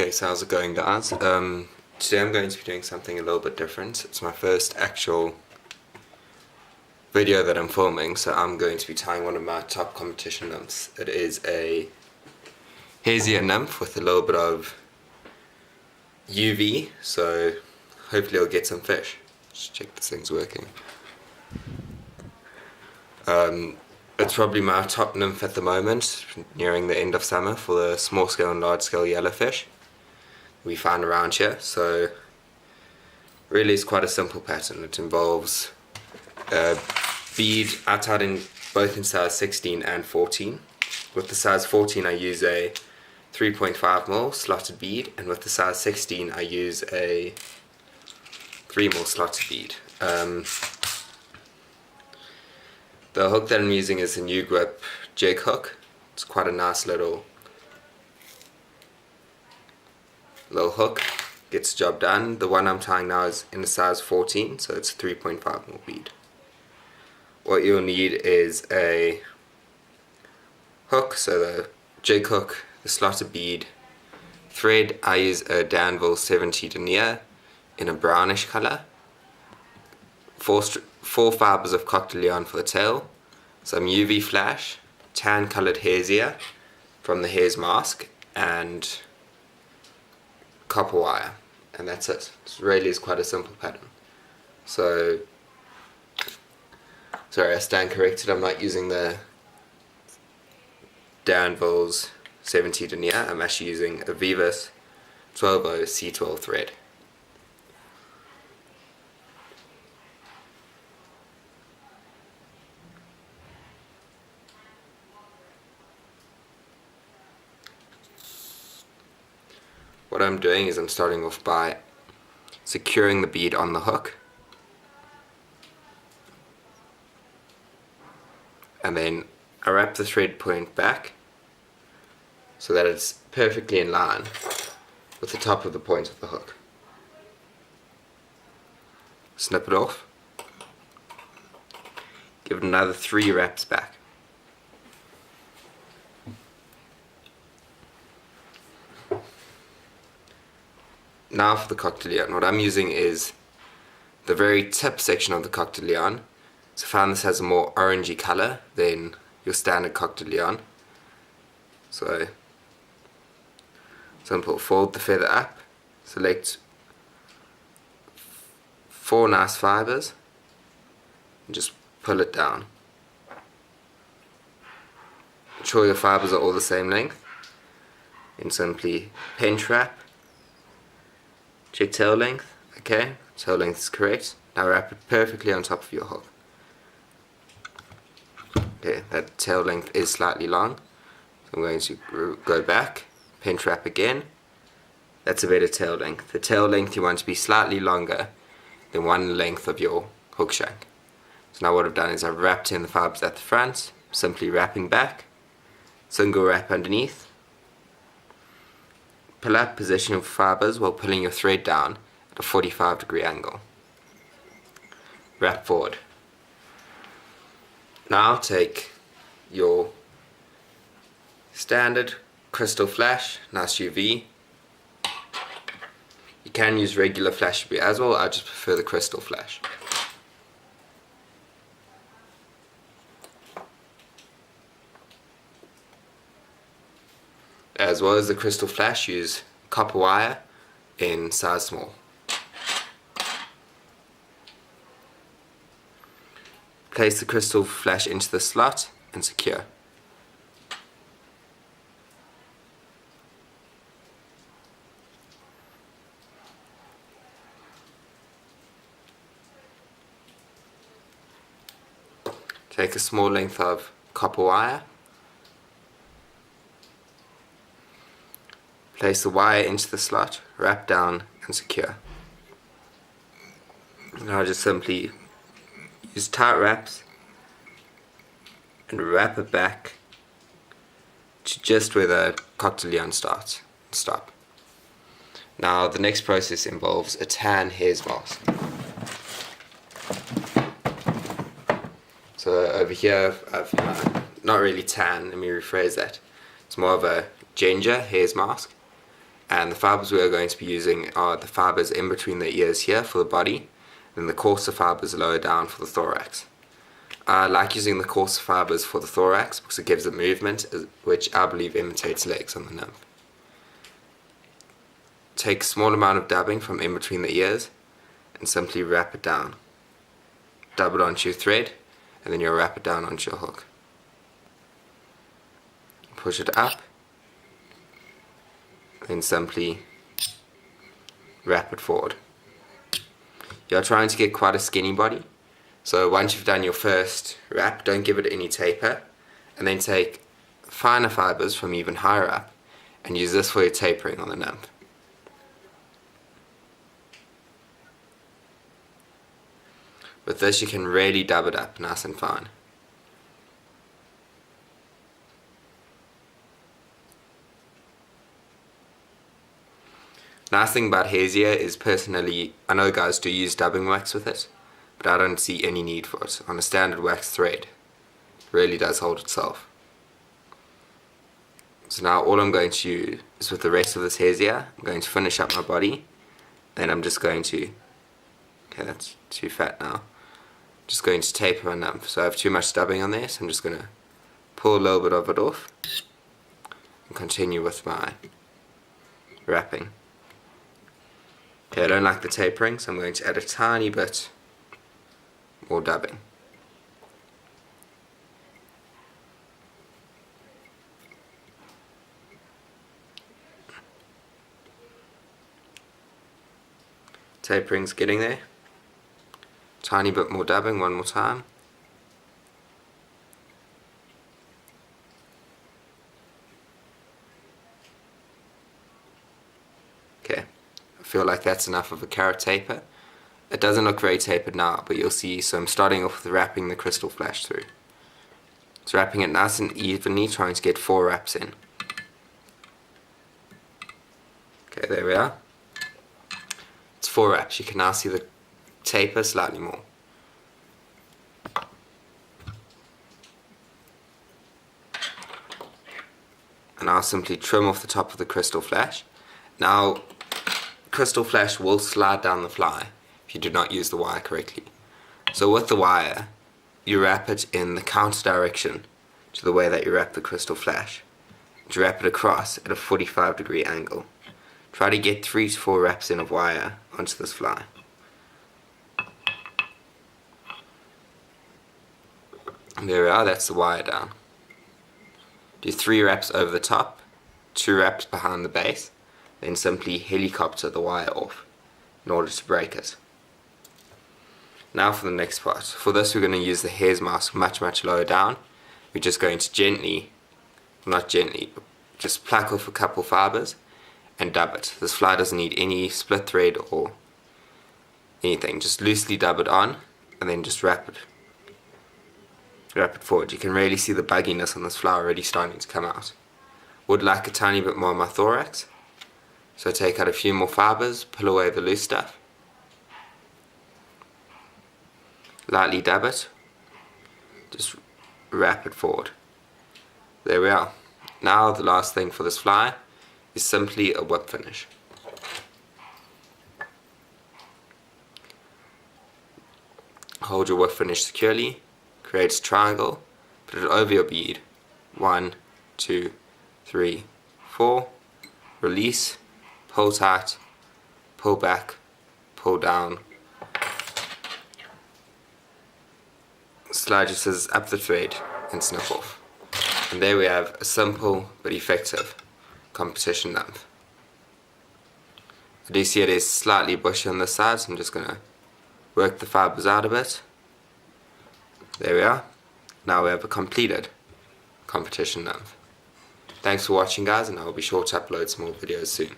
Okay, so how's it going, guys? Today I'm going to be doing something a little bit different. It's my first actual video that I'm filming, so I'm going to be tying one of my top competition nymphs. It is a hare's ear nymph with a little bit of UV, so hopefully I'll get some fish. Just check this thing's working. It's probably my top nymph at the moment, nearing the end of summer, for the small scale and large scale yellowfish we find around here. So really it's quite a simple pattern. It involves a bead. I tied in both in size 16 and 14. With the size 14 I use a 3.5mm slotted bead, and with the size 16 I use a 3mm slotted bead. The hook that I'm using is a new grip jig hook. It's quite a nice little hook, gets the job done. The one I'm tying now is in a size 14, so it's a 3.5mm bead. What you'll need is a hook, so the jig hook, the slotted bead, thread. I use a Danville 70 denier in a brownish colour, four fibres of cocktail yarn for the tail, some UV flash, tan coloured hare's ear from the hare's mask, and copper wire, and that's it. It really is quite a simple pattern. So, sorry, I stand corrected, I'm not using the Danville's 70 denier, I'm actually using a Vivus 120 C12 thread. What I'm doing is I'm starting off by securing the bead on the hook, and then I wrap the thread point back so that it's perfectly in line with the top of the point of the hook. Snip it off, give it another 3 wraps back. Now for the cocktail yarn. What I'm using is the very tip section of the cocktail yarn. So I found this has a more orangey colour than your standard cocktail yarn. So simple, fold the feather up, select 4 nice fibres and just pull it down. Ensure your fibres are all the same length, and simply pinch wrap. Check tail length, okay, tail length is correct. Now wrap it perfectly on top of your hook. Okay, that tail length is slightly long, so I'm going to go back, pinch wrap again. That's a better tail length. The tail length you want to be slightly longer than one length of your hook shank. So now what I've done is I've wrapped in the fibres at the front, simply wrapping back, single wrap underneath. Pull up, position your fibres while pulling your thread down at a 45-degree angle. Wrap forward. Now take your standard crystal flash, nice UV. You can use regular flash as well, I just prefer the crystal flash. As well as the crystal flash, use copper wire in size small. Place the crystal flash into the slot and secure. Take a small length of copper wire. Place the wire into the slot, wrap down and secure. Now just simply use tight wraps and wrap it back to just where the cocktail yarn starts and stop. Now the next process involves a tan hare's mask. So over here I've not really tan, let me rephrase that. It's more of a ginger hare's mask. And the fibers we are going to be using are the fibers in between the ears here for the body, and the coarser fibers lower down for the thorax. I like using the coarser fibers for the thorax because it gives it movement, which I believe imitates legs on the nymph. Take a small amount of dabbing from in between the ears and simply wrap it down. Dab it onto your thread, and then you'll wrap it down onto your hook. Push it up, then simply wrap it forward. You're trying to get quite a skinny body, so once you've done your first wrap, don't give it any taper, and then take finer fibers from even higher up and use this for your tapering on the nymph. With this you can really dab it up nice and fine. Nice thing about hare's ear is, personally, I know guys do use dubbing wax with it, but I don't see any need for it. On a standard wax thread, it really does hold itself. So now all I'm going to use is, with the rest of this hare's ear, I'm going to finish up my body, then I'm just going to, okay, that's too fat now, just going to taper my nymph. So I have too much dubbing on there, so I'm just going to pull a little bit of it off and continue with my wrapping. Okay, I don't like the tapering, so I'm going to add a tiny bit more dubbing. Tapering's getting there. Tiny bit more dubbing, one more time. Okay. I feel like that's enough of a carrot taper. It doesn't look very tapered now, but you'll see, so I'm starting off with wrapping the crystal flash through. So wrapping it nice and evenly, trying to get 4 wraps in. Okay, there we are. It's 4 wraps. You can now see the taper slightly more. And I'll simply trim off the top of the crystal flash. Now, crystal flash will slide down the fly if you do not use the wire correctly. So with the wire, you wrap it in the counter direction to the way that you wrap the crystal flash. You wrap it across at a 45-degree angle. Try to get 3 to 4 wraps in of wire onto this fly. And there we are, that's the wire down. Do 3 wraps over the top, 2 wraps behind the base, then simply helicopter the wire off in order to break it. Now for the next part. For this we're going to use the hare's mask much lower down. We're just going to gently, not gently, but just pluck off a couple fibers and dub it. This fly doesn't need any split thread or anything. Just loosely dub it on and then just wrap it forward. You can really see the bugginess on this fly already starting to come out. Would like a tiny bit more on my thorax. So take out a few more fibers, pull away the loose stuff, lightly dab it, just wrap it forward. There we are. Now the last thing for this fly is simply a whip finish. Hold your whip finish securely, create a triangle, put it over your bead, 1, 2, 3, 4, release, pull tight, pull back, pull down, slide your scissors up the thread and snip off. And there we have a simple but effective competition nymph. I do see it is slightly bushy on this side, so I'm just going to work the fibers out a bit. There we are. Now we have a completed competition nymph. Thanks for watching guys, and I will be sure to upload some more videos soon.